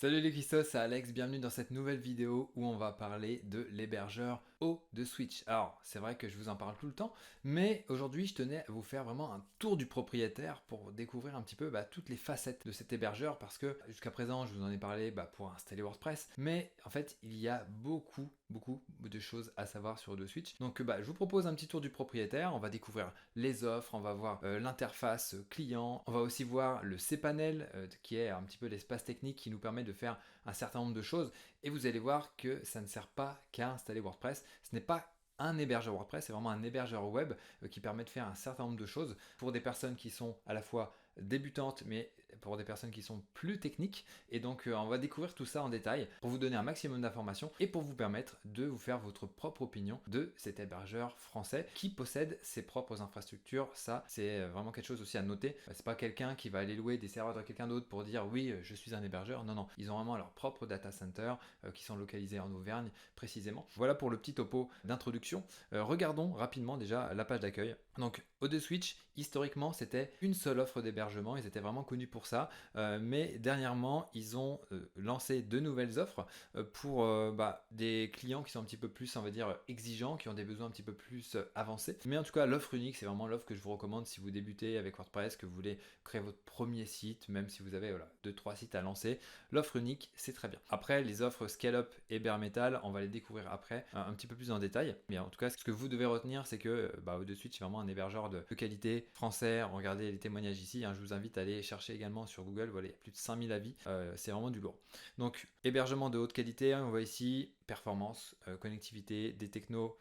Salut les Christos, c'est Alex, bienvenue dans cette nouvelle vidéo où on va parler de l'hébergeur O de Switch. Alors, c'est vrai que je vous en parle tout le temps, mais aujourd'hui je tenais à vous faire vraiment un tour du propriétaire pour découvrir un petit peu toutes les facettes de cet hébergeur parce que jusqu'à présent je vous en ai parlé pour installer WordPress, mais en fait il y a beaucoup de choses à savoir sur O de Switch. Donc je vous propose un petit tour du propriétaire, on va découvrir les offres, on va voir l'interface client, on va aussi voir le cPanel qui est un petit peu l'espace technique qui nous permet de faire un certain nombre de choses et vous allez voir que ça ne sert pas qu'à installer WordPress, ce n'est pas un hébergeur WordPress, c'est vraiment un hébergeur web qui permet de faire un certain nombre de choses pour des personnes qui sont à la fois débutantes mais pour des personnes qui sont plus techniques et donc on va découvrir tout ça en détail pour vous donner un maximum d'informations et pour vous permettre de vous faire votre propre opinion de cet hébergeur français qui possède ses propres infrastructures. Ça c'est vraiment quelque chose aussi à noter, c'est pas quelqu'un qui va aller louer des serveurs de quelqu'un d'autre pour dire oui je suis un hébergeur, non, ils ont vraiment leur propre data center qui sont localisés en Auvergne précisément. Voilà pour le petit topo d'introduction. Regardons rapidement déjà la page d'accueil. Donc O de Switch, historiquement c'était une seule offre d'hébergement, ils étaient vraiment connus pour ça, mais dernièrement ils ont lancé de nouvelles offres pour des clients qui sont un petit peu plus, on va dire, exigeants, qui ont des besoins un petit peu plus avancés. Mais en tout cas l'offre unique c'est vraiment l'offre que je vous recommande si vous débutez avec WordPress, que vous voulez créer votre premier site, même si vous avez 2-3 sites à lancer, l'offre unique c'est très bien. Après les offres Scale-up et Bare Metal, on va les découvrir après un petit peu plus en détail, mais en tout cas ce que vous devez retenir c'est que O de Switch c'est vraiment un hébergeur de qualité français. Regardez les témoignages ici, je vous invite à aller chercher également sur Google, voilà, il y a plus de 5000 avis, c'est vraiment du lourd. Donc hébergement de haute qualité, on voit ici performance, connectivité, des technos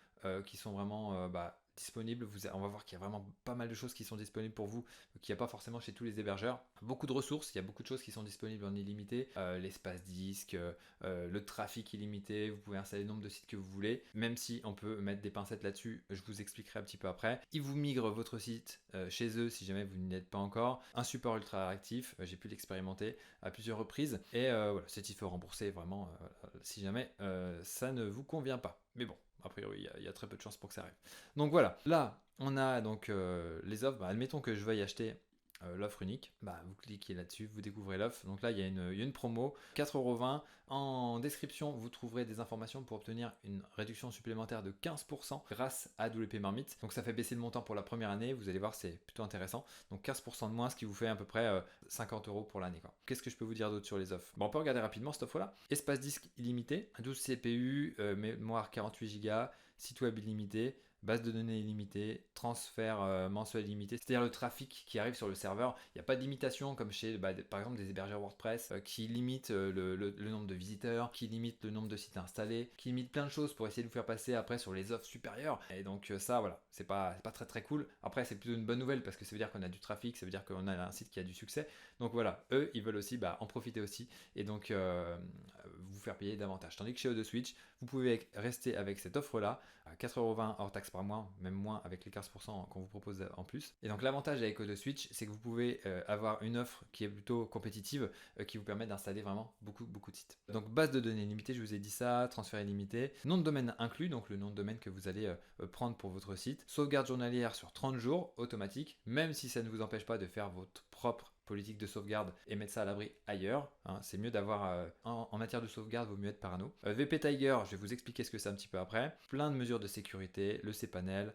qui sont vraiment disponibles. On va voir qu'il y a vraiment pas mal de choses qui sont disponibles pour vous, qu'il n'y a pas forcément chez tous les hébergeurs. Beaucoup de ressources, il y a beaucoup de choses qui sont disponibles en illimité, l'espace disque, le trafic illimité, vous pouvez installer le nombre de sites que vous voulez, même si on peut mettre des pincettes là-dessus, je vous expliquerai un petit peu après. Ils vous migrent votre site chez eux si jamais vous n'y êtes pas encore. Un support ultra réactif, j'ai pu l'expérimenter à plusieurs reprises, et voilà, c'est il faut rembourser vraiment si jamais ça ne vous convient pas. Mais bon, a priori, il y a très peu de chances pour que ça arrive. Donc voilà, là, on a donc les offres. Admettons que je veuille acheter l'offre unique. Vous cliquez là-dessus, vous découvrez l'offre. Donc là, il y a une promo, 4,20 €. En description, vous trouverez des informations pour obtenir une réduction supplémentaire de 15% grâce à WP Marmite. Donc ça fait baisser le montant pour la première année. Vous allez voir, c'est plutôt intéressant. Donc 15% de moins, ce qui vous fait à peu près 50 € pour l'année. Qu'est-ce que je peux vous dire d'autre sur les offres? On peut regarder rapidement cette offre-là. Espace disque illimité, 12 CPU, mémoire 48 Go, site web illimité, base de données illimitée, transfert mensuel illimité, c'est-à-dire le trafic qui arrive sur le serveur. Il n'y a pas de limitation comme chez par exemple des hébergeurs WordPress qui limitent le nombre de visiteurs, qui limitent le nombre de sites installés, qui limitent plein de choses pour essayer de vous faire passer après sur les offres supérieures. Et donc ça voilà, c'est pas très cool. Après c'est plutôt une bonne nouvelle parce que ça veut dire qu'on a du trafic, ça veut dire qu'on a un site qui a du succès. Donc voilà, eux ils veulent aussi en profiter aussi et donc vous faire payer davantage. Tandis que chez O de Switch, vous pouvez rester avec cette offre là à 4,20 € hors taxe par mois, même moins avec les 15% qu'on vous propose en plus. Et donc l'avantage avec O de Switch, c'est que vous pouvez avoir une offre qui est plutôt compétitive, qui vous permet d'installer vraiment beaucoup de sites. Donc base de données illimitée, je vous ai dit ça, transfert illimité, nom de domaine inclus, donc le nom de domaine que vous allez prendre pour votre site, sauvegarde journalière sur 30 jours, automatique, même si ça ne vous empêche pas de faire votre propre politique de sauvegarde et mettre ça à l'abri ailleurs. C'est mieux d'avoir, en matière de sauvegarde, vaut mieux être parano. VP Tiger, je vais vous expliquer ce que c'est un petit peu après. Plein de mesures de sécurité, le cPanel,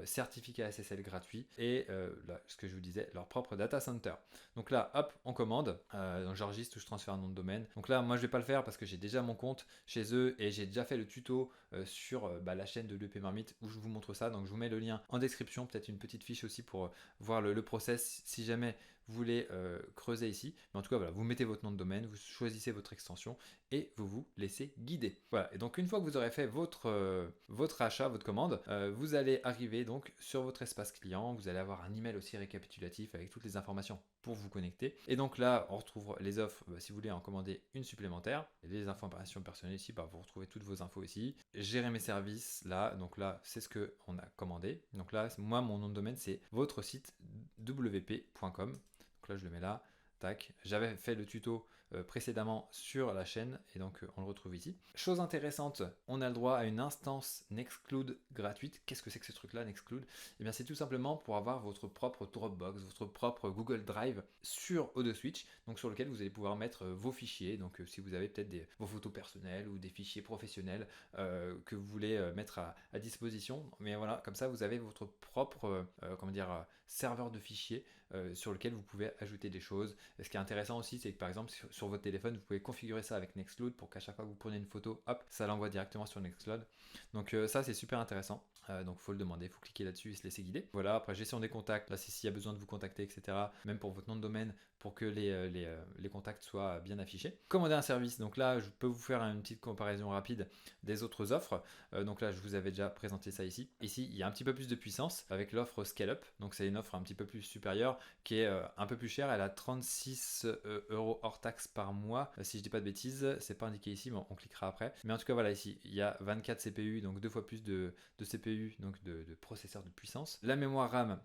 certificat SSL gratuit et là, ce que je vous disais, leur propre data center. Donc là, hop, on commande. Donc j'enregistre ou je transfère un nom de domaine. Donc là, moi je vais pas le faire parce que j'ai déjà mon compte chez eux et j'ai déjà fait le tuto sur la chaîne de l'EP Marmite où je vous montre ça. Donc je vous mets le lien en description, peut-être une petite fiche aussi pour voir le process si jamais vous voulez creuser ici. Mais en tout cas, voilà, vous mettez votre nom de domaine, vous choisissez votre extension et vous vous laissez guider. Voilà, et donc une fois que vous aurez fait votre achat, votre commande, vous allez arriver donc sur votre espace client, vous allez avoir un email aussi récapitulatif avec toutes les informations pour vous connecter. Et donc là, on retrouve les offres, si vous voulez en commander une supplémentaire, et les informations personnelles ici, vous retrouvez toutes vos infos ici. Gérer mes services, là, donc là, c'est ce qu'on a commandé. Donc là, moi, mon nom de domaine, c'est votre site wp.com. Donc là, je le mets là. Tac. J'avais fait le tuto précédemment sur la chaîne et donc on le retrouve ici. Chose intéressante, on a le droit à une instance Nextcloud gratuite. Qu'est-ce que c'est que ce truc là, Nextcloud? Eh bien c'est tout simplement pour avoir votre propre Dropbox, votre propre Google Drive sur O2Switch, donc sur lequel vous allez pouvoir mettre vos fichiers. Donc si vous avez peut-être vos photos personnelles ou des fichiers professionnels que vous voulez mettre à disposition, mais voilà, comme ça vous avez votre propre serveur de fichiers sur lequel vous pouvez ajouter des choses. Et ce qui est intéressant aussi, c'est que par exemple sur votre téléphone, vous pouvez configurer ça avec Nextcloud pour qu'à chaque fois que vous prenez une photo, hop, ça l'envoie directement sur Nextcloud. Donc ça c'est super intéressant. Donc il faut le demander, il faut cliquer là-dessus et se laisser guider. Voilà, après gestion des contacts, là c'est s'il y a besoin de vous contacter, etc. Même pour votre nom de domaine, pour que les contacts soient bien affichés. Commander un service, donc là je peux vous faire une petite comparaison rapide des autres offres. Donc là je vous avais déjà présenté ça ici. Ici il y a un petit peu plus de puissance avec l'offre Scale Up, donc c'est une offre un petit peu plus supérieure qui est un peu plus chère, elle a 36 € hors taxe par mois, si je dis pas de bêtises, c'est pas indiqué ici, mais on cliquera après. Mais en tout cas voilà, ici il y a 24 CPU, donc 2 fois plus de CPU, donc de processeurs de puissance. La mémoire RAM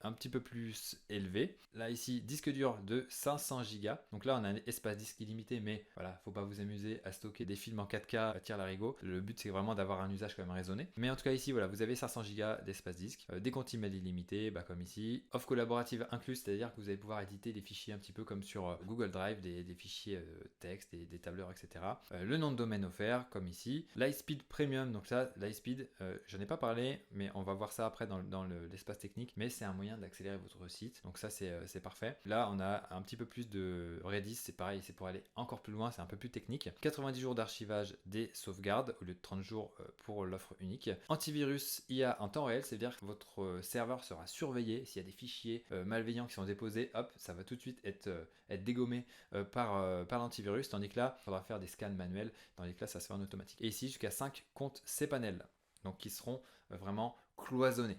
un petit peu plus élevé. Là ici, disque dur de 500 Go. Donc là on a un espace disque illimité, mais voilà, faut pas vous amuser à stocker des films en 4K à tire-larigot. Le but c'est vraiment d'avoir un usage quand même raisonné. Mais en tout cas ici, voilà, vous avez 500 Go d'espace disque, des comptes email illimités, comme ici. Offre collaborative incluse, c'est-à-dire que vous allez pouvoir éditer des fichiers un petit peu comme sur Google Drive, des fichiers texte, des tableurs, etc. Le nom de domaine offert, comme ici. Lightspeed Premium, donc ça, Lightspeed, j'en ai pas parlé, mais on va voir ça après dans l'espace technique, mais c'est un moyen d'accélérer votre site, donc ça c'est parfait. Là on a un petit peu plus de Redis, c'est pareil, c'est pour aller encore plus loin, c'est un peu plus technique. 90 jours d'archivage des sauvegardes au lieu de 30 jours pour l'offre unique. Antivirus IA en temps réel, c'est-à-dire que votre serveur sera surveillé. S'il y a des fichiers malveillants qui sont déposés, hop, ça va tout de suite être dégommé par l'antivirus, tandis que là il faudra faire des scans manuels, tandis que là ça se fait en automatique. Et ici jusqu'à 5 comptes cPanel, donc qui seront vraiment cloisonnés.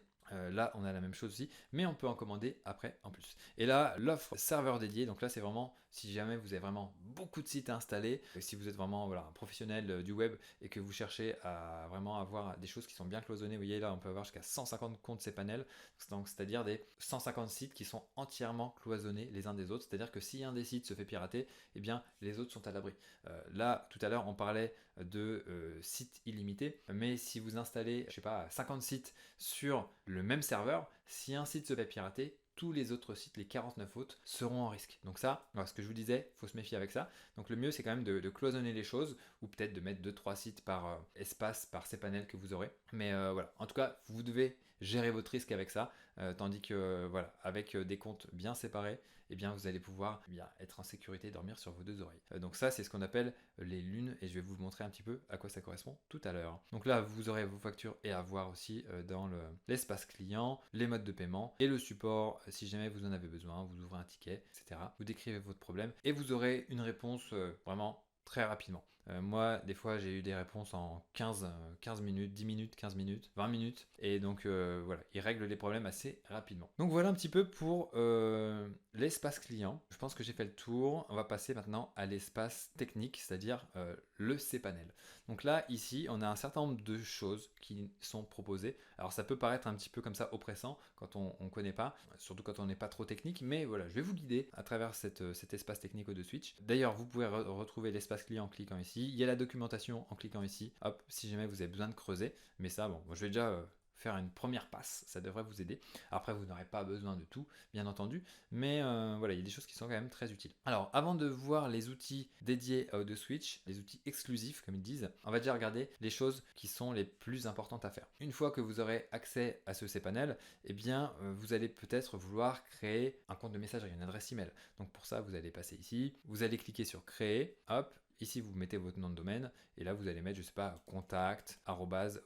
Là on a la même chose aussi, mais on peut en commander après en plus. Et là l'offre serveur dédié, donc là c'est vraiment si jamais vous avez vraiment beaucoup de sites à installer, si vous êtes vraiment voilà, un professionnel du web et que vous cherchez à vraiment avoir des choses qui sont bien cloisonnées, vous voyez là on peut avoir jusqu'à 150 comptes cPanel, donc c'est-à-dire des 150 sites qui sont entièrement cloisonnés les uns des autres, c'est-à-dire que si un des sites se fait pirater, eh bien les autres sont à l'abri. Là tout à l'heure on parlait de sites illimités, mais si vous installez je sais pas 50 sites sur le même serveur, si un site se fait pirater, tous les autres sites, les 49 autres, seront en risque. Donc ça, voilà, ce que je vous disais, il faut se méfier avec ça. Donc le mieux, c'est quand même de cloisonner les choses, ou peut-être de mettre 2-3 sites par espace, par cPanel que vous aurez. Mais voilà, en tout cas, vous devez gérer votre risque avec ça, tandis que voilà, avec des comptes bien séparés, eh bien, vous allez pouvoir être en sécurité et dormir sur vos deux oreilles. Donc ça, c'est ce qu'on appelle les lunes, et je vais vous montrer un petit peu à quoi ça correspond tout à l'heure. Donc là, vous aurez vos factures et à voir aussi dans l'espace client, les modes de paiement et le support, si jamais vous en avez besoin, vous ouvrez un ticket, etc. Vous décrivez votre problème et vous aurez une réponse vraiment très rapidement. Moi, des fois, j'ai eu des réponses en 15 minutes, 10 minutes, 15 minutes, 20 minutes. Et donc, voilà, ils règlent les problèmes assez rapidement. Donc, voilà un petit peu pour l'espace client. Je pense que j'ai fait le tour. On va passer maintenant à l'espace technique, c'est-à-dire le cPanel. Donc là, ici, on a un certain nombre de choses qui sont proposées. Alors, ça peut paraître un petit peu comme ça oppressant quand on ne connaît pas, surtout quand on n'est pas trop technique. Mais voilà, je vais vous guider à travers cet espace technique O2Switch. D'ailleurs, vous pouvez retrouver l'espace client en cliquant ici. Il y a la documentation en cliquant ici. Hop, si jamais vous avez besoin de creuser. Mais ça, bon, je vais déjà faire une première passe, ça devrait vous aider. Après, vous n'aurez pas besoin de tout, bien entendu, mais voilà, il y a des choses qui sont quand même très utiles. Alors, avant de voir les outils dédiés à O2Switch, les outils exclusifs, comme ils disent, on va déjà regarder les choses qui sont les plus importantes à faire. Une fois que vous aurez accès à ce cPanel, eh bien, vous allez peut-être vouloir créer un compte de messagerie, une adresse email. Donc pour ça, vous allez passer ici, vous allez cliquer sur créer, hop. Ici, vous mettez votre nom de domaine et là, vous allez mettre, je sais pas, contact,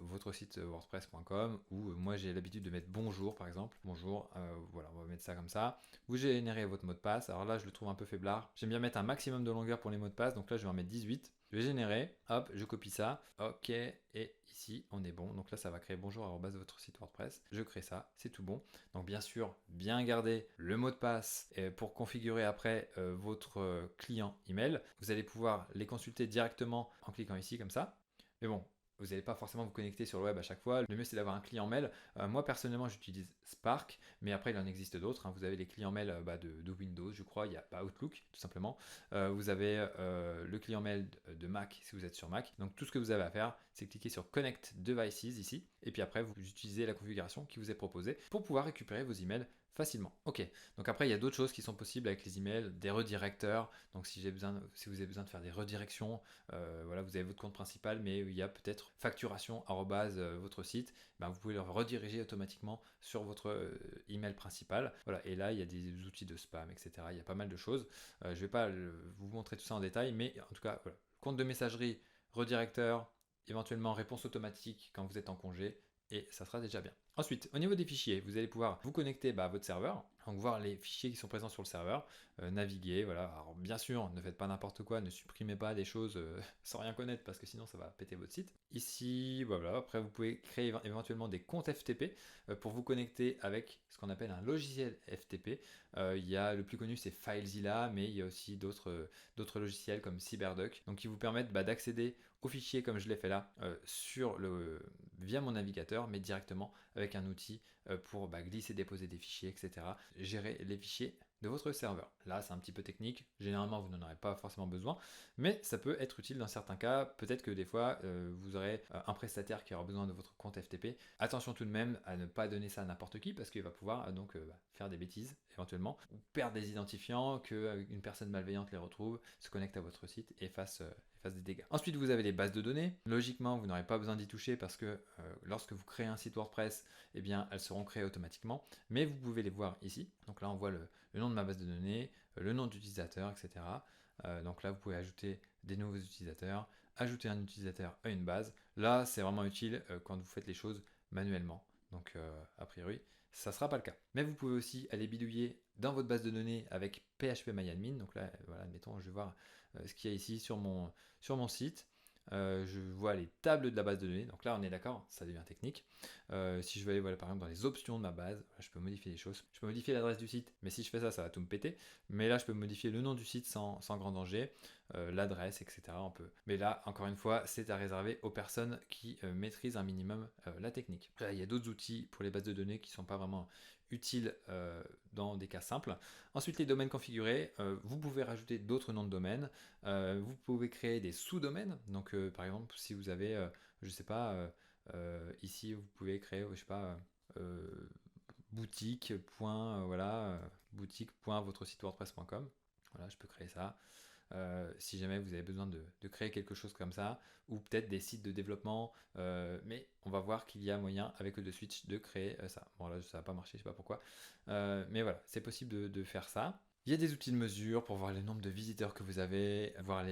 votre site wordpress.com ou moi, j'ai l'habitude de mettre bonjour, par exemple. Bonjour, voilà, on va mettre ça comme ça. Vous générez votre mot de passe. Alors là, je le trouve un peu faiblard. J'aime bien mettre un maximum de longueur pour les mots de passe. Donc là, je vais en mettre 18. Je vais générer, hop, je copie ça, ok, et ici on est bon. Donc là ça va créer bonjour votre site WordPress. Je crée ça, c'est tout bon. Donc bien sûr, bien garder le mot de passe pour configurer après votre client email. Vous allez pouvoir les consulter directement en cliquant ici comme ça. Mais bon, vous n'allez pas forcément vous connecter sur le web à chaque fois. Le mieux, c'est d'avoir un client mail. Moi, personnellement, j'utilise Spark, mais après, il en existe d'autres, hein. Vous avez les clients mail de Windows, je crois. Il y a Outlook, tout simplement. Vous avez le client mail de Mac, si vous êtes sur Mac. Donc, tout ce que vous avez à faire, c'est cliquer sur Connect Devices ici. Et puis après, vous utilisez la configuration qui vous est proposée pour pouvoir récupérer vos emails facilement. Ok, donc après il y a d'autres choses qui sont possibles avec les emails, des redirecteurs. Donc si vous avez besoin de faire des redirections, voilà, vous avez votre compte principal, mais il y a peut-être facturation votre site, ben, vous pouvez le rediriger automatiquement sur votre email principal. Voilà, et là il y a des outils de spam, etc. Il y a pas mal de choses. Je ne vais pas vous montrer tout ça en détail, mais en tout cas, voilà, compte de messagerie, redirecteur, éventuellement réponse automatique quand vous êtes en congé, et ça sera déjà bien. Ensuite, au niveau des fichiers, vous allez pouvoir vous connecter à votre serveur, donc voir les fichiers qui sont présents sur le serveur, naviguer, voilà. Alors bien sûr, ne faites pas n'importe quoi, ne supprimez pas des choses sans rien connaître parce que sinon ça va péter votre site. Ici, voilà, après vous pouvez créer éventuellement des comptes FTP pour vous connecter avec ce qu'on appelle un logiciel FTP. Il y a le plus connu, c'est FileZilla, mais il y a aussi d'autres logiciels comme CyberDuck, donc qui vous permettent d'accéder aux fichiers comme je l'ai fait là via mon navigateur, mais directement avec un outil pour glisser, déposer des fichiers, etc. Gérer les fichiers de votre serveur. Là, c'est un petit peu technique. Généralement, vous n'en aurez pas forcément besoin, mais ça peut être utile dans certains cas. Peut-être que des fois, vous aurez un prestataire qui aura besoin de votre compte FTP. Attention tout de même à ne pas donner ça à n'importe qui parce qu'il va pouvoir faire des bêtises éventuellement ou perdre des identifiants, qu'une personne malveillante les retrouve, se connecte à votre site et fasse des dégâts. Ensuite, vous avez les bases de données. Logiquement, vous n'aurez pas besoin d'y toucher parce que lorsque vous créez un site WordPress, eh bien, elles seront créées automatiquement. Mais vous pouvez les voir ici. Donc là, on voit le nom de ma base de données, le nom d'utilisateur, etc. Donc là, vous pouvez ajouter des nouveaux utilisateurs, ajouter un utilisateur à une base. Là, c'est vraiment utile quand vous faites les choses manuellement. Donc, a priori, ça ne sera pas le cas. Mais vous pouvez aussi aller bidouiller dans votre base de données avec PHPMyAdmin. Donc là, voilà, admettons, je vais voir ce qu'il y a ici sur mon site. Je vois les tables de la base de données. Donc là, on est d'accord, ça devient technique. Si je vais aller par exemple dans les options de ma base, je peux modifier les choses. Je peux modifier l'adresse du site, mais si je fais ça, ça va tout me péter. Mais là, je peux modifier le nom du site sans grand danger, l'adresse, etc. On peut. Mais là, encore une fois, c'est à réserver aux personnes qui maîtrisent un minimum la technique. Là, il y a d'autres outils pour les bases de données qui ne sont pas vraiment utiles dans des cas simples. Ensuite, les domaines configurés, vous pouvez rajouter d'autres noms de domaines. Vous pouvez créer des sous-domaines. Donc, par exemple, si vous avez, je sais pas, ici, vous pouvez créer, je sais pas, boutique. Voilà, boutique.votresites-wordpress.com. Voilà, je peux créer ça. Si jamais vous avez besoin de créer quelque chose comme ça, ou peut-être des sites de développement, mais on va voir qu'il y a moyen avec le de Switch de créer ça. Bon là ça va pas marcher, je sais pas pourquoi, mais voilà, c'est possible de faire ça. Il y a des outils de mesure pour voir le nombre de visiteurs que vous avez, voir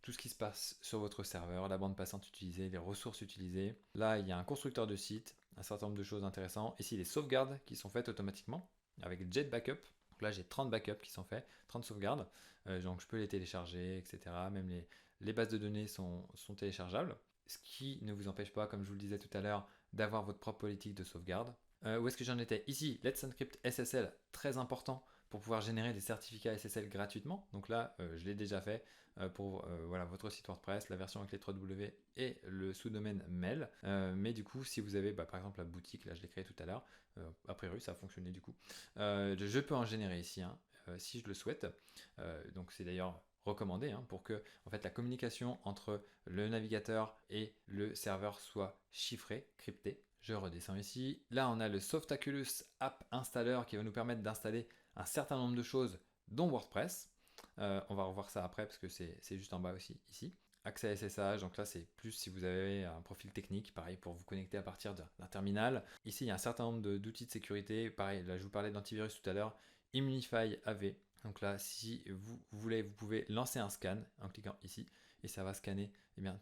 tout ce qui se passe sur votre serveur, la bande passante utilisée, les ressources utilisées. Là, il y a un constructeur de site, un certain nombre de choses intéressantes. Ici, les sauvegardes qui sont faites automatiquement avec Jet Backup. Donc là, j'ai 30 backups qui sont faits, 30 sauvegardes. Donc je peux les télécharger, etc. Même les bases de données sont téléchargeables. Ce qui ne vous empêche pas, comme je vous le disais tout à l'heure, d'avoir votre propre politique de sauvegarde. Où est-ce que j'en étais? Ici, Let's Encrypt SSL, très important pour pouvoir générer des certificats SSL gratuitement. Donc là, je l'ai déjà fait pour votre site WordPress, la version avec les 3W et le sous-domaine mail. Mais du coup, si vous avez par exemple la boutique, là je l'ai créée tout à l'heure, a priori ça a fonctionné du coup. Je peux en générer ici, si je le souhaite. Donc c'est d'ailleurs recommandé pour que en fait, la communication entre le navigateur et le serveur soit chiffrée, cryptée. Je redescends ici. Là, on a le Softaculous App Installer qui va nous permettre d'installer un certain nombre de choses, dont WordPress. On va revoir ça après parce que c'est juste en bas aussi, ici. Accès à SSH, donc là c'est plus si vous avez un profil technique, pareil pour vous connecter à partir d'un terminal. Ici il y a un certain nombre d'outils de sécurité, pareil, là je vous parlais d'antivirus tout à l'heure, Immunify AV. Donc là si vous voulez, vous pouvez lancer un scan en cliquant ici et ça va scanner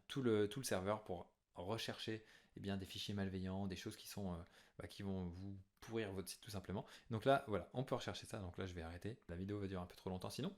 tout le serveur pour rechercher des fichiers malveillants, des choses qui vont vous pourrir votre site tout simplement. Donc là voilà, on peut rechercher ça, donc là je vais arrêter, la vidéo va durer un peu trop longtemps sinon.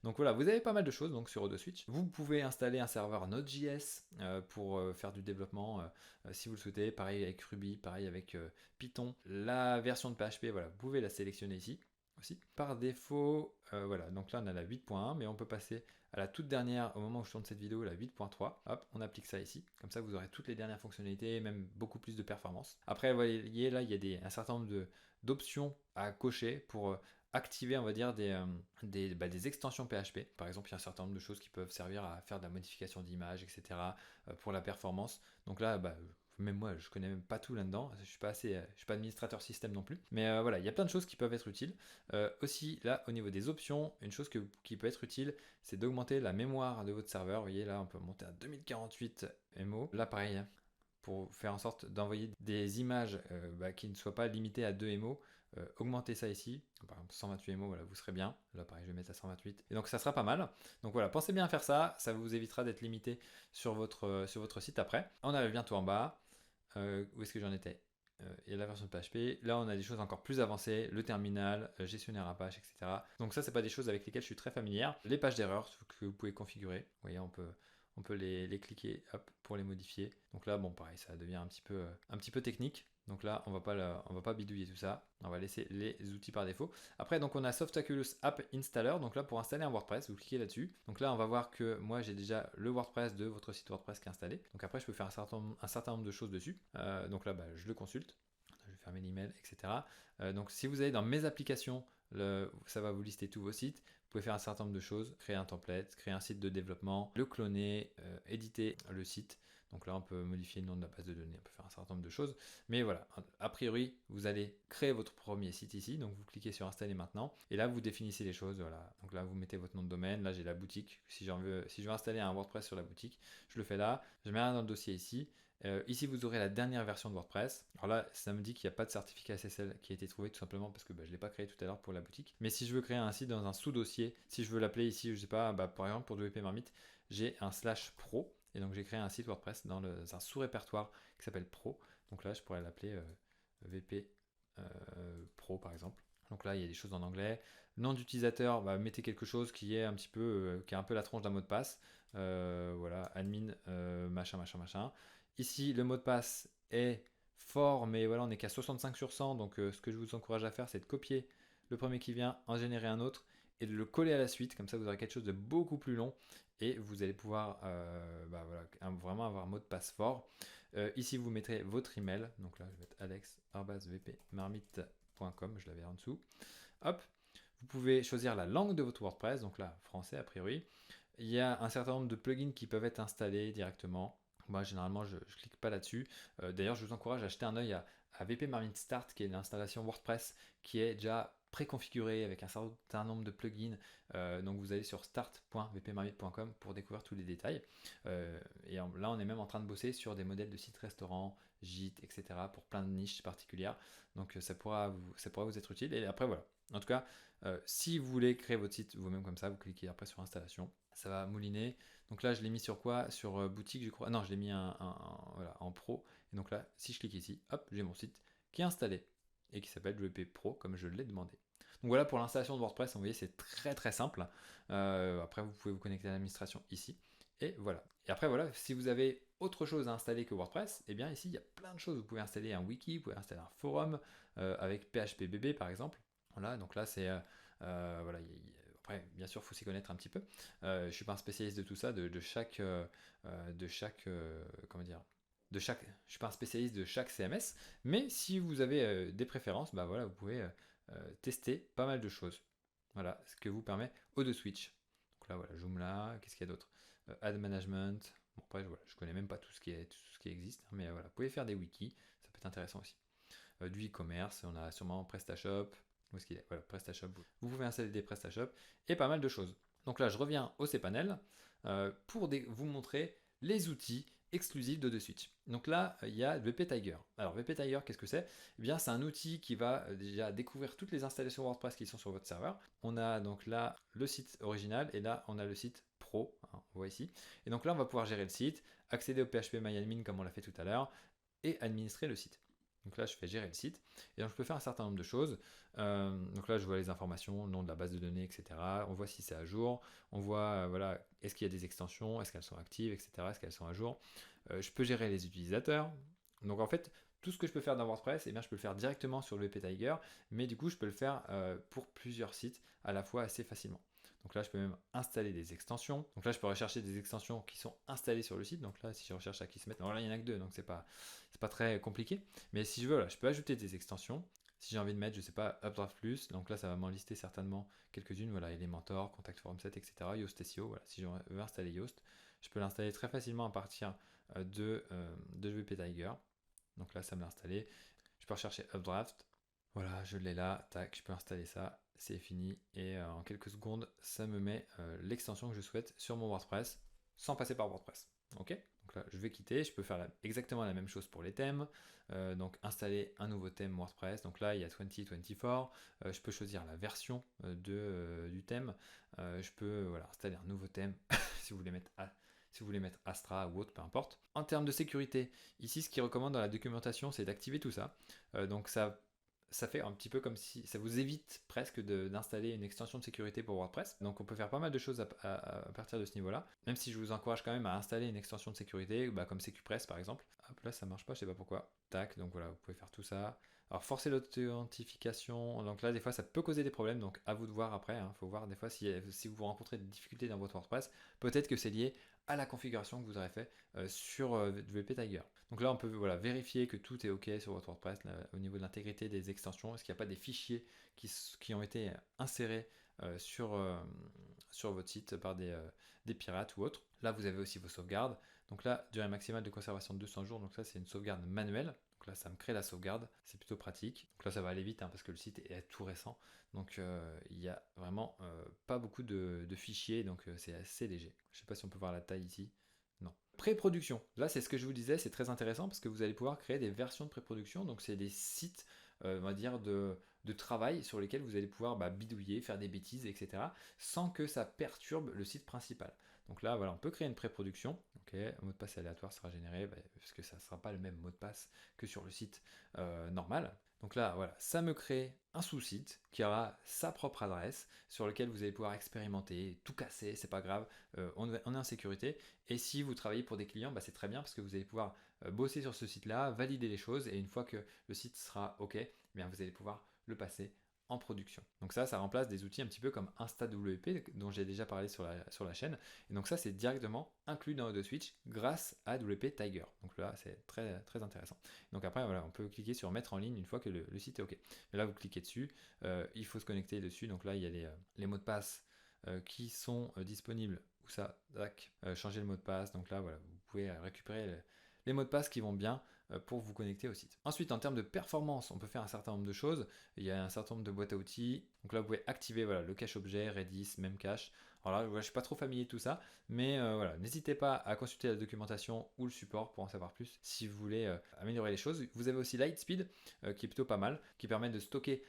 Donc voilà, vous avez pas mal de choses donc sur Switch. Vous pouvez installer un serveur Node.js pour faire du développement si vous le souhaitez. Pareil avec Ruby, pareil avec Python. La version de PHP, voilà, vous pouvez la sélectionner ici. aussi. Par défaut, voilà, donc là on a la 8.1, mais on peut passer à la toute dernière, au moment où je tourne cette vidéo, la 8.3. Hop, on applique ça ici. Comme ça, vous aurez toutes les dernières fonctionnalités, même beaucoup plus de performance. Après, vous voyez là, il y a un certain nombre d'options à cocher pour activer, on va dire, des extensions PHP. Par exemple, il y a un certain nombre de choses qui peuvent servir à faire de la modification d'image, etc. Pour la performance. Donc là, même moi, je connais même pas tout là-dedans. Je suis pas administrateur système non plus. Mais voilà, il y a plein de choses qui peuvent être utiles. Aussi, là, au niveau des options, une chose qui peut être utile, c'est d'augmenter la mémoire de votre serveur. Vous voyez là, on peut monter à 2048 MO. Là, pareil, hein, pour faire en sorte d'envoyer des images qui ne soient pas limitées à 2 MO. Augmentez ça ici, par exemple 128 MO, voilà, vous serez bien. Là pareil, je vais mettre à 128. Et donc ça sera pas mal. Donc voilà, pensez bien à faire ça, ça vous évitera d'être limité sur votre site après. On arrive bientôt en bas. Où est-ce que j'en étais et la version de PHP. Là, on a des choses encore plus avancées, le terminal, gestionnaire Apache, etc. Donc ça, c'est pas des choses avec lesquelles je suis très familière. Les pages d'erreur que vous pouvez configurer. Vous voyez, on peut les cliquer hop, pour les modifier. Donc là, bon, pareil, ça devient un petit peu technique. Donc là, on va pas bidouiller tout ça. On va laisser les outils par défaut. Après, donc on a Softaculous App Installer. Donc là, pour installer un WordPress, vous cliquez là-dessus. Donc là, on va voir que moi, j'ai déjà le WordPress de votre site WordPress qui est installé. Donc après, je peux faire un certain nombre de choses dessus. Donc là, je le consulte. Je vais fermer l'email, etc. Donc si vous allez dans mes applications, ça va vous lister tous vos sites. Vous pouvez faire un certain nombre de choses, créer un template, créer un site de développement, le cloner, éditer le site. Donc là, on peut modifier le nom de la base de données, on peut faire un certain nombre de choses. Mais voilà, a priori, vous allez créer votre premier site ici. Donc vous cliquez sur installer maintenant. Et là, vous définissez les choses. Voilà. Donc là, vous mettez votre nom de domaine. Là, j'ai la boutique. Si je veux installer un WordPress sur la boutique, je le fais là. Je mets un dans le dossier ici. Ici, vous aurez la dernière version de WordPress. Alors là, ça me dit qu'il n'y a pas de certificat SSL qui a été trouvé tout simplement parce que je ne l'ai pas créé tout à l'heure pour la boutique. Mais si je veux créer un site dans un sous-dossier, si je veux l'appeler ici, je ne sais pas, par exemple pour WP Marmite, j'ai un /pro. Et donc j'ai créé un site WordPress dans un sous-répertoire qui s'appelle Pro. Donc là, je pourrais l'appeler VP Pro par exemple. Donc là, il y a des choses en anglais. Nom d'utilisateur, mettez quelque chose qui est un petit peu, qui a un peu la tronche d'un mot de passe. Voilà, admin, machin, machin, machin. Ici, le mot de passe est fort, mais voilà, on n'est qu'à 65 sur 100. Donc ce que je vous encourage à faire, c'est de copier le premier qui vient, en générer un autre et de le coller à la suite. Comme ça, vous aurez quelque chose de beaucoup plus long et vous allez pouvoir vraiment avoir un mot de passe fort. Ici, vous mettrez votre email. Donc là, je vais mettre alex@vpmarmite.com. Je l'avais en dessous. Hop. Vous pouvez choisir la langue de votre WordPress. Donc là, français a priori. Il y a un certain nombre de plugins qui peuvent être installés directement. Moi, généralement, je ne clique pas là-dessus. D'ailleurs, je vous encourage à jeter un œil à VP Marmite Start, qui est l'installation WordPress qui est déjà préconfigurée avec un certain nombre de plugins. Donc, vous allez sur start.vpmarmite.com pour découvrir tous les détails. Là, on est même en train de bosser sur des modèles de sites restaurants, gîtes, etc. pour plein de niches particulières. Donc, ça pourra vous être utile. Et après, voilà. En tout cas, si vous voulez créer votre site vous-même comme ça, vous cliquez après sur installation. Ça va mouliner. Donc là, je l'ai mis sur quoi? Sur boutique, je crois. Non, je l'ai mis voilà, en pro. Et donc là, si je clique ici, hop, j'ai mon site qui est installé et qui s'appelle WP Pro comme je l'ai demandé. Donc voilà pour l'installation de WordPress. Vous voyez, c'est très très simple. Après, vous pouvez vous connecter à l'administration ici. Et voilà. Et après, voilà, si vous avez autre chose à installer que WordPress, eh bien ici, il y a plein de choses. Vous pouvez installer un wiki, vous pouvez installer un forum avec PHPBB par exemple. Voilà, donc là, c'est voilà, après, bien sûr, il faut s'y connaître un petit peu. Je ne suis pas un spécialiste de tout ça, je ne suis pas un spécialiste de chaque CMS, mais si vous avez des préférences, voilà, vous pouvez tester pas mal de choses. Voilà, ce que vous permet Switch. Donc là, voilà, Joomla, qu'est-ce qu'il y a d'autre? Ad Management. Bon, après, voilà, je connais même pas tout ce qui existe, hein, mais voilà, vous pouvez faire des wikis, ça peut être intéressant aussi. Du e-commerce, on a sûrement PrestaShop. Où est-ce qu'il est? Voilà, PrestaShop. Vous pouvez installer des PrestaShop et pas mal de choses. Donc là, je reviens au cPanel pour vous montrer les outils exclusifs d'Odeswitch. Donc là, il y a VP Tiger. Alors VP Tiger, qu'est-ce que c'est? Eh bien, c'est un outil qui va déjà découvrir toutes les installations WordPress qui sont sur votre serveur. On a donc là le site original et là, on a le site Pro, hein, on voit ici. Et donc là, on va pouvoir gérer le site, accéder au PHPMyAdmin comme on l'a fait tout à l'heure et administrer le site. Donc là, je fais gérer le site. Et donc, je peux faire un certain nombre de choses. Donc là, je vois les informations, le nom de la base de données, etc. On voit si c'est à jour. On voit, voilà, est-ce qu'il y a des extensions, est-ce qu'elles sont actives, etc. Est-ce qu'elles sont à jour. Je peux gérer les utilisateurs. Donc en fait, tout ce que je peux faire dans WordPress, je peux le faire directement sur le WP Tiger, mais du coup, je peux le faire pour plusieurs sites à la fois assez facilement. Donc là, je peux même installer des extensions. Donc là, je peux rechercher des extensions qui sont installées sur le site. Donc là, si je recherche à qui se mettre, alors là, il n'y en a que 2, donc c'est pas très compliqué. Mais si je veux, là, je peux ajouter des extensions. Si j'ai envie de mettre, je sais pas, Updraft Plus, donc là, ça va m'en lister certainement quelques-unes. Voilà, Elementor, Contact Form 7, etc. Yoast SEO. Voilà, si je veux installer Yoast, je peux l'installer très facilement à partir de WP Tiger. Donc là, ça me l'a installé. Je peux rechercher Updraft. Voilà, je l'ai là, tac, je peux installer ça, c'est fini. Et en quelques secondes, ça me met l'extension que je souhaite sur mon WordPress, sans passer par WordPress. Ok. Donc là, je vais quitter, je peux faire exactement la même chose pour les thèmes. Donc installer un nouveau thème WordPress. Donc là, il y a 2024. Je peux choisir la version du thème. Je peux installer un nouveau thème si vous voulez mettre Astra ou autre, peu importe. En termes de sécurité, ici, ce qu'il recommande dans la documentation, c'est d'activer tout ça. Donc ça fait un petit peu comme si ça vous évite presque d'installer une extension de sécurité pour WordPress. Donc on peut faire pas mal de choses à partir de ce niveau-là. Même si je vous encourage quand même à installer une extension de sécurité, comme CQPress par exemple. Hop là, ça marche pas, je sais pas pourquoi. Tac, donc voilà, vous pouvez faire tout ça. Alors forcer l'authentification, donc là des fois ça peut causer des problèmes, donc à vous de voir après. Faut voir des fois si vous rencontrez des difficultés dans votre WordPress, peut-être que c'est lié à la configuration que vous aurez fait sur WP Tiger. Donc là, on peut vérifier que tout est OK sur votre WordPress là, au niveau de l'intégrité des extensions. Est-ce qu'il n'y a pas des fichiers qui ont été insérés sur votre site par des pirates ou autres. Là, vous avez aussi vos sauvegardes. Donc là, durée maximale de conservation de 200 jours. Donc ça, c'est une sauvegarde manuelle. Donc là, ça me crée la sauvegarde. C'est plutôt pratique. Donc là, ça va aller vite parce que le site est tout récent. Donc il n'y a vraiment pas beaucoup de fichiers. Donc c'est assez léger. Je ne sais pas si on peut voir la taille ici. Non. Pré-production. Là, c'est ce que je vous disais, c'est très intéressant parce que vous allez pouvoir créer des versions de pré-production. Donc, c'est des sites, on va dire, de travail sur lesquels vous allez pouvoir bidouiller, faire des bêtises, etc. sans que ça perturbe le site principal. Donc là, on peut créer une pré-production. Ok, un mot de passe aléatoire sera généré parce que ça ne sera pas le même mot de passe que sur le site normal. Donc là, ça me crée un sous-site qui aura sa propre adresse sur lequel vous allez pouvoir expérimenter, tout casser, c'est pas grave, on est en sécurité. Et si vous travaillez pour des clients, c'est très bien parce que vous allez pouvoir bosser sur ce site-là, valider les choses et une fois que le site sera OK, vous allez pouvoir le passer en production. Donc ça remplace des outils un petit peu comme InstaWP dont j'ai déjà parlé sur la chaîne. Et donc ça, c'est directement inclus dans ODoSwitch grâce à WP Tiger. Donc là, c'est très, très intéressant. Donc après, on peut cliquer sur mettre en ligne une fois que le site est OK. Et là, vous cliquez dessus, il faut se connecter dessus. Donc là, il y a les mots de passe qui sont disponibles. Où ça, changer le mot de passe. Donc là, vous pouvez récupérer les mots de passe qui vont bien pour vous connecter au site. Ensuite, en termes de performance, on peut faire un certain nombre de choses. Il y a un certain nombre de boîtes à outils. Donc là, vous pouvez activer le cache objet, Redis, Memcache. Alors là, je ne suis pas trop familier de tout ça, mais n'hésitez pas à consulter la documentation ou le support pour en savoir plus si vous voulez améliorer les choses. Vous avez aussi Lightspeed qui est plutôt pas mal, qui permet de stocker,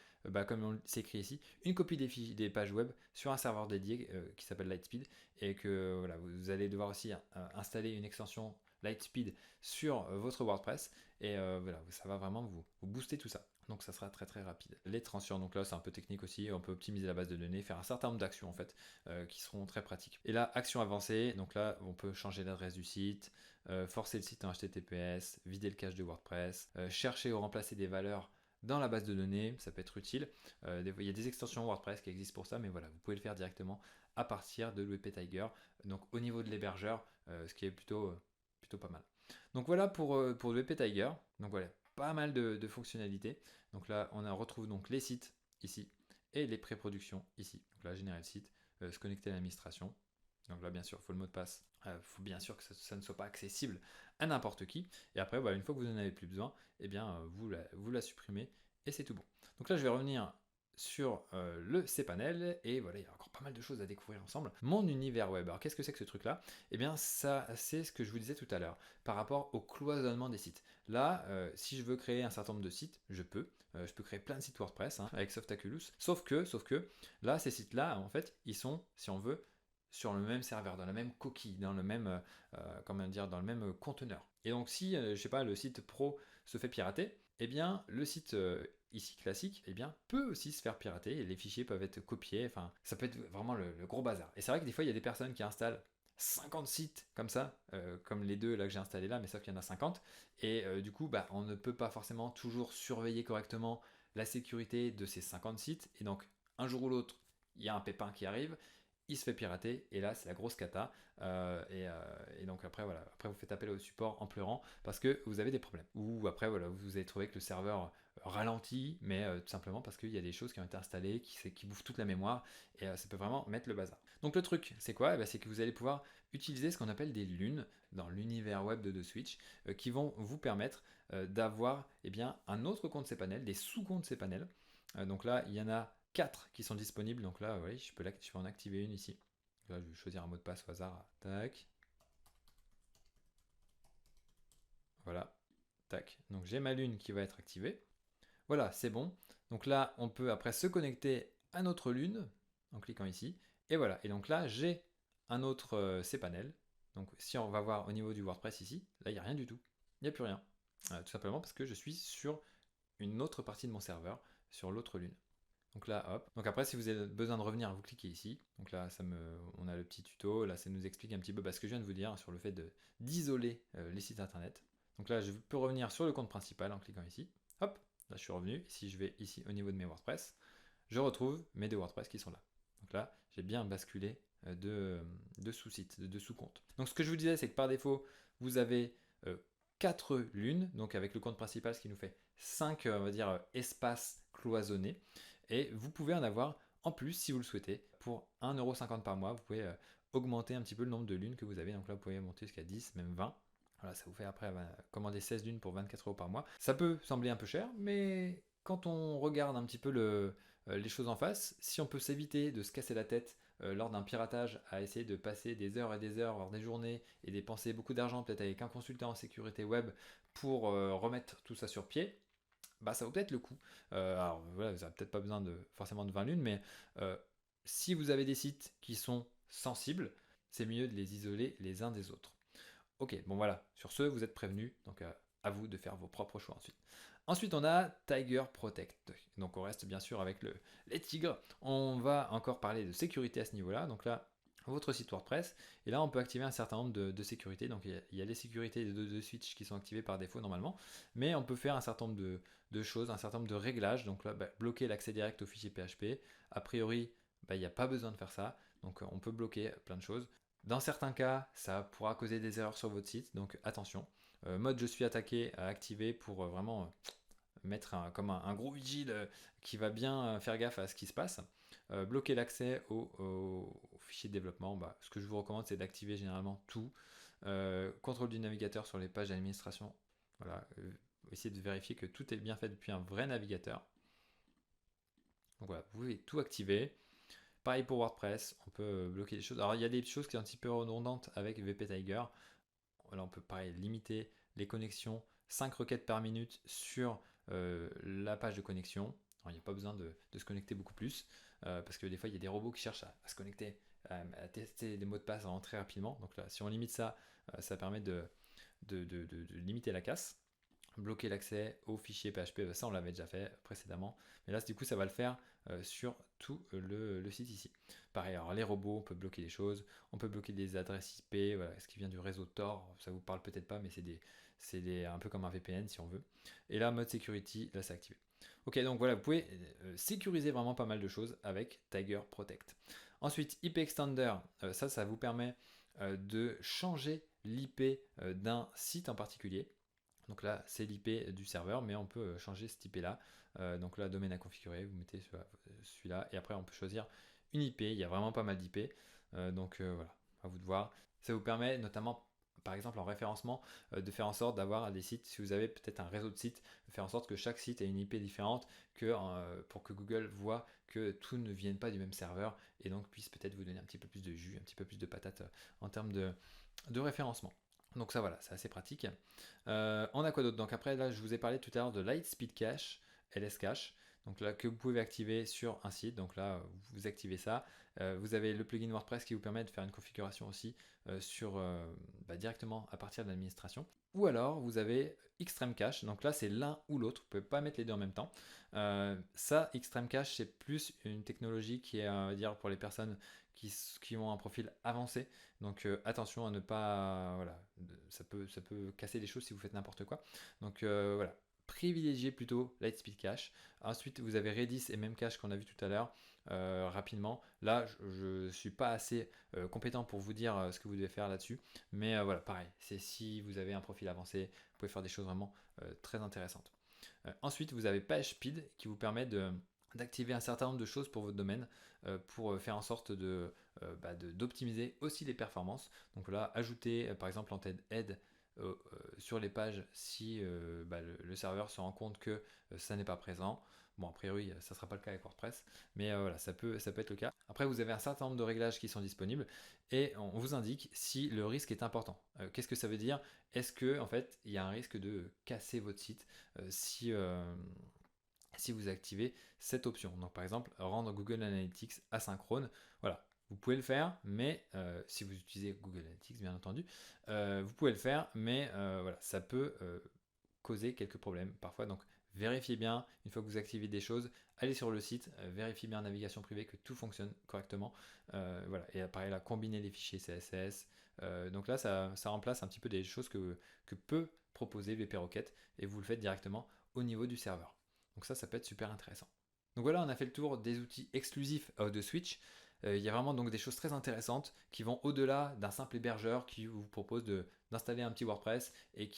comme c'est écrit ici, une copie des pages web sur un serveur dédié qui s'appelle Lightspeed et que vous allez devoir aussi installer une extension Lightspeed sur votre WordPress et ça va vraiment vous booster tout ça. Donc ça sera très très rapide. Les transferts, donc là c'est un peu technique aussi, on peut optimiser la base de données, faire un certain nombre d'actions en fait qui seront très pratiques. Et là, action avancée, donc là on peut changer l'adresse du site, forcer le site en HTTPS, vider le cache de WordPress, chercher ou remplacer des valeurs dans la base de données, ça peut être utile. Il y a des extensions WordPress qui existent pour ça, mais vous pouvez le faire directement à partir de WP Tiger, donc au niveau de l'hébergeur, ce qui est plutôt pas mal. Donc voilà pour WP Tiger. Donc voilà, pas mal de fonctionnalités. Donc là, on retrouve donc les sites ici et les pré-productions ici. Donc là, générer le site, se connecter à l'administration. Donc là, bien sûr, il faut le mot de passe. Il faut bien sûr que ça ne soit pas accessible à n'importe qui. Et après, une fois que vous n'en avez plus besoin, vous la supprimez et c'est tout bon. Donc là, je vais revenir sur le cPanel et il y a encore pas mal de choses à découvrir ensemble. Mon univers web. Alors qu'est-ce que c'est que ce truc-là ? Eh bien, ça, c'est ce que je vous disais tout à l'heure par rapport au cloisonnement des sites. Là, si je veux créer un certain nombre de sites, je peux créer plein de sites WordPress avec Softaculous. Sauf que là, ces sites-là, en fait, ils sont, si on veut, sur le même serveur, dans la même coquille, dans le même, dans le même conteneur. Et donc, si, je sais pas, le site pro se fait pirater, eh bien, le site ici classique, peut aussi se faire pirater et les fichiers peuvent être copiés. Enfin, ça peut être vraiment le gros bazar. Et c'est vrai que des fois, il y a des personnes qui installent 50 sites comme ça, comme les deux là que j'ai installés là, mais sauf qu'il y en a 50. Et du coup, bah, on ne peut pas forcément toujours surveiller correctement la sécurité de ces 50 sites. Et donc, un jour ou l'autre, il y a un pépin qui arrive, il se fait pirater, et là, c'est la grosse cata. Et donc après, voilà, après vous faites appel au support en pleurant parce que vous avez des problèmes. Ou après, voilà, vous avez trouvé que le serveur ralentit, mais tout simplement parce qu'il y a des choses qui ont été installées, qui bouffent toute la mémoire, et ça peut vraiment mettre le bazar. Donc le truc, c'est quoi? Eh ben, c'est que vous allez pouvoir utiliser ce qu'on appelle des lunes dans l'univers web de Switch, qui vont vous permettre d'avoir eh bien, un autre compte cPanel, des sous-comptes cPanel. Donc là, il y en a 4 qui sont disponibles, donc là, oui, je peux en activer une ici. Là, je vais choisir un mot de passe au hasard, tac, voilà, tac. Donc j'ai ma lune qui va être activée. Voilà, c'est bon. Donc là, on peut après se connecter à notre lune en cliquant ici. Et voilà. Et donc là, j'ai un autre cPanel. Donc si on va voir au niveau du WordPress ici, là, il n'y a rien du tout. Il n'y a plus rien. Tout simplement parce que je suis sur une autre partie de mon serveur, sur l'autre lune. Donc là, hop. Donc après, si vous avez besoin de revenir, vous cliquez ici. Donc là, on a le petit tuto. Là, ça nous explique un petit peu ce que je viens de vous dire sur le fait d'isoler les sites internet. Donc là, je peux revenir sur le compte principal en cliquant ici. Hop, là, je suis revenu. Si je vais ici au niveau de mes WordPress, je retrouve mes deux WordPress qui sont là. Donc là, j'ai bien basculé de sous-sites, de sous-comptes. Donc ce que je vous disais, c'est que par défaut, vous avez 4 lunes, donc avec le compte principal, ce qui nous fait 5, on va dire, espaces cloisonnés. Et vous pouvez en avoir en plus si vous le souhaitez. Pour 1,50€ par mois, vous pouvez augmenter un petit peu le nombre de lunes que vous avez. Donc là, vous pouvez monter jusqu'à 10, même 20. Voilà, ça vous fait après commander 16 lunes pour 24€ par mois. Ça peut sembler un peu cher, mais quand on regarde un petit peu les choses en face, si on peut s'éviter de se casser la tête lors d'un piratage à essayer de passer des heures et des heures, voire des journées, et dépenser beaucoup d'argent peut-être avec un consultant en sécurité web pour remettre tout ça sur pied, bah, ça vaut peut-être le coup. Alors voilà, vous n'avez peut-être pas besoin forcément de 20 lunes, mais si vous avez des sites qui sont sensibles, c'est mieux de les isoler les uns des autres. Ok, bon voilà, sur ce, vous êtes prévenus, donc à vous de faire vos propres choix ensuite. Ensuite, on a Tiger Protect. Donc on reste bien sûr avec les tigres. On va encore parler de sécurité à ce niveau-là. Donc là, votre site WordPress. Et là, on peut activer un certain nombre de sécurités. Donc il y a les sécurités de Switch qui sont activées par défaut normalement. Mais on peut faire un certain nombre de choses, un certain nombre de réglages. Donc là, bloquer l'accès direct aux fichiers PHP. A priori, il n'y a pas besoin de faire ça. Donc on peut bloquer plein de choses. Dans certains cas, ça pourra causer des erreurs sur votre site. Donc attention. Mode je suis attaqué à activer pour vraiment mettre comme un gros vigile qui va bien faire gaffe à ce qui se passe. Bloquer l'accès aux fichiers de développement, ce que je vous recommande, c'est d'activer généralement tout. Contrôle du navigateur sur les pages d'administration. Voilà, essayez de vérifier que tout est bien fait depuis un vrai navigateur. Donc voilà, vous pouvez tout activer. Pareil pour WordPress, on peut bloquer des choses. Alors il y a des choses qui sont un petit peu redondantes avec VP Tiger. Voilà, on peut pareil limiter les connexions, 5 requêtes par minute sur la page de connexion. Alors, il n'y a pas besoin de se connecter beaucoup plus, parce que des fois il y a des robots qui cherchent à se connecter, à tester des mots de passe vraiment très rapidement. Donc là, si on limite ça, ça permet de limiter la casse. Bloquer l'accès aux fichiers PHP, ça on l'avait déjà fait précédemment, mais là du coup ça va le faire sur tout le site ici. Pareil, alors les robots, on peut bloquer des choses, on peut bloquer des adresses IP, voilà, ce qui vient du réseau Tor, ça vous parle peut-être pas, mais c'est un peu comme un VPN si on veut. Et là, mode security, là c'est activé. Ok, donc voilà, vous pouvez sécuriser vraiment pas mal de choses avec Tiger Protect. Ensuite, IP Extender, ça vous permet de changer l'IP d'un site en particulier. Donc là, c'est l'IP du serveur, mais on peut changer cet IP-là. Donc là, domaine à configurer, vous mettez celui-là, et après on peut choisir une IP. Il y a vraiment pas mal d'IP. Donc voilà, à vous de voir. Ça vous permet notamment, par exemple en référencement, de faire en sorte d'avoir des sites, si vous avez peut-être un réseau de sites, de faire en sorte que chaque site ait une IP différente pour que Google voit que tout ne vienne pas du même serveur et donc puisse peut-être vous donner un petit peu plus de jus, un petit peu plus de patates en termes de référencement. Donc ça voilà, c'est assez pratique. On a quoi d'autre? Donc après là, je vous ai parlé tout à l'heure de Lightspeed Cache, LS Cache. donc là que vous pouvez activer sur un site. Donc là, vous activez ça. Vous avez le plugin WordPress qui vous permet de faire une configuration aussi directement à partir de l'administration. Ou alors vous avez Extreme Cache, donc là c'est l'un ou l'autre, vous ne pouvez pas mettre les deux en même temps. Ça, Extreme Cache, c'est plus une technologie qui est, on va dire, pour les personnes qui ont un profil avancé. Donc attention à ne pas, voilà, ça peut casser des choses si vous faites n'importe quoi. Donc voilà, privilégiez plutôt Lightspeed Cache. Ensuite vous avez Redis et Memcache qu'on a vu tout à l'heure. Rapidement, là je ne suis pas assez compétent pour vous dire ce que vous devez faire là-dessus, mais voilà, pareil, c'est si vous avez un profil avancé, vous pouvez faire des choses vraiment très intéressantes. Ensuite vous avez PageSpeed qui vous permet d'activer un certain nombre de choses pour votre domaine pour faire en sorte d'optimiser aussi les performances. Donc là, ajouter par exemple en aide sur les pages si le serveur se rend compte que ça n'est pas présent. Bon, a priori, ça ne sera pas le cas avec WordPress, mais voilà, ça peut être le cas. Après, vous avez un certain nombre de réglages qui sont disponibles et on vous indique si le risque est important. Qu'est-ce que ça veut dire? Est-ce que en fait, il y a un risque de casser votre site si vous activez cette option? Donc, par exemple, rendre Google Analytics asynchrone. Voilà, vous pouvez le faire, mais si vous utilisez Google Analytics, bien entendu, vous pouvez le faire, mais voilà, ça peut causer quelques problèmes parfois. Donc, vérifiez bien, une fois que vous activez des choses, allez sur le site, vérifiez bien en navigation privée que tout fonctionne correctement. Voilà. Et pareil, là, combiner les fichiers CSS. Donc là, ça remplace un petit peu des choses que peut proposer VP-Rocket et vous le faites directement au niveau du serveur. Donc ça peut être super intéressant. Donc voilà, on a fait le tour des outils exclusifs de Switch. Il y a vraiment donc des choses très intéressantes qui vont au-delà d'un simple hébergeur qui vous propose d'installer un petit WordPress et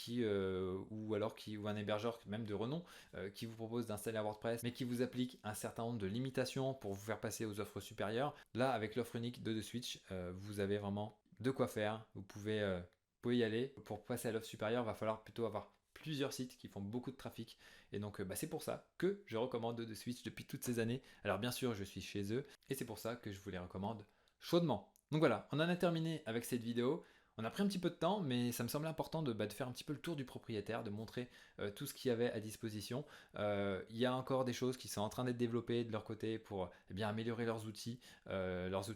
ou un hébergeur même de renom qui vous propose d'installer un WordPress mais qui vous applique un certain nombre de limitations pour vous faire passer aux offres supérieures. Là, avec l'offre unique de Switch, vous avez vraiment de quoi faire. Vous pouvez y aller. Pour passer à l'offre supérieure, il va falloir plutôt avoir plusieurs sites qui font beaucoup de trafic et donc c'est pour ça que je recommande de Switch depuis toutes ces années. Alors bien sûr je suis chez eux et c'est pour ça que je vous les recommande chaudement. Donc voilà, on en a terminé avec cette vidéo. On a pris un petit peu de temps, mais ça me semblait important de faire un petit peu le tour du propriétaire, de montrer tout ce qu'il y avait à disposition. Il y a encore des choses qui sont en train d'être développées de leur côté pour améliorer leurs outils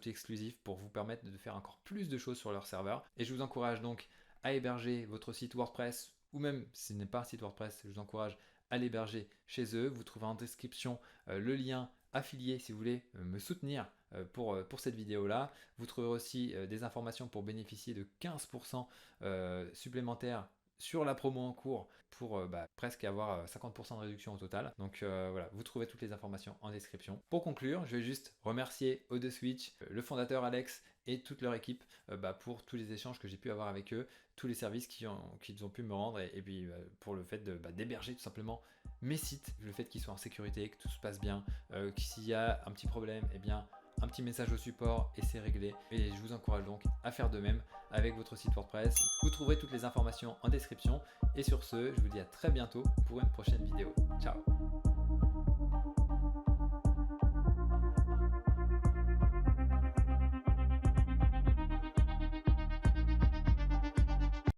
exclusifs pour vous permettre de faire encore plus de choses sur leur serveur. Et je vous encourage donc à héberger votre site WordPress, ou même si ce n'est pas un site WordPress, je vous encourage à l'héberger chez eux. Vous trouverez en description le lien affilié si vous voulez me soutenir pour cette vidéo là. Vous trouverez aussi des informations pour bénéficier de 15% supplémentaires sur la promo en cours pour presque avoir 50% de réduction au total. Donc voilà, vous trouvez toutes les informations en description. Pour conclure, je vais juste remercier Odeswitch, le fondateur Alex et toute leur équipe pour tous les échanges que j'ai pu avoir avec eux, tous les services qu'ils ont pu me rendre et puis pour le fait d'héberger tout simplement mes sites, le fait qu'ils soient en sécurité, que tout se passe bien, que s'il y a un petit problème, un petit message au support et c'est réglé. Et je vous encourage donc à faire de même avec votre site WordPress. Vous trouverez toutes les informations en description. Et sur ce, je vous dis à très bientôt pour une prochaine vidéo. Ciao!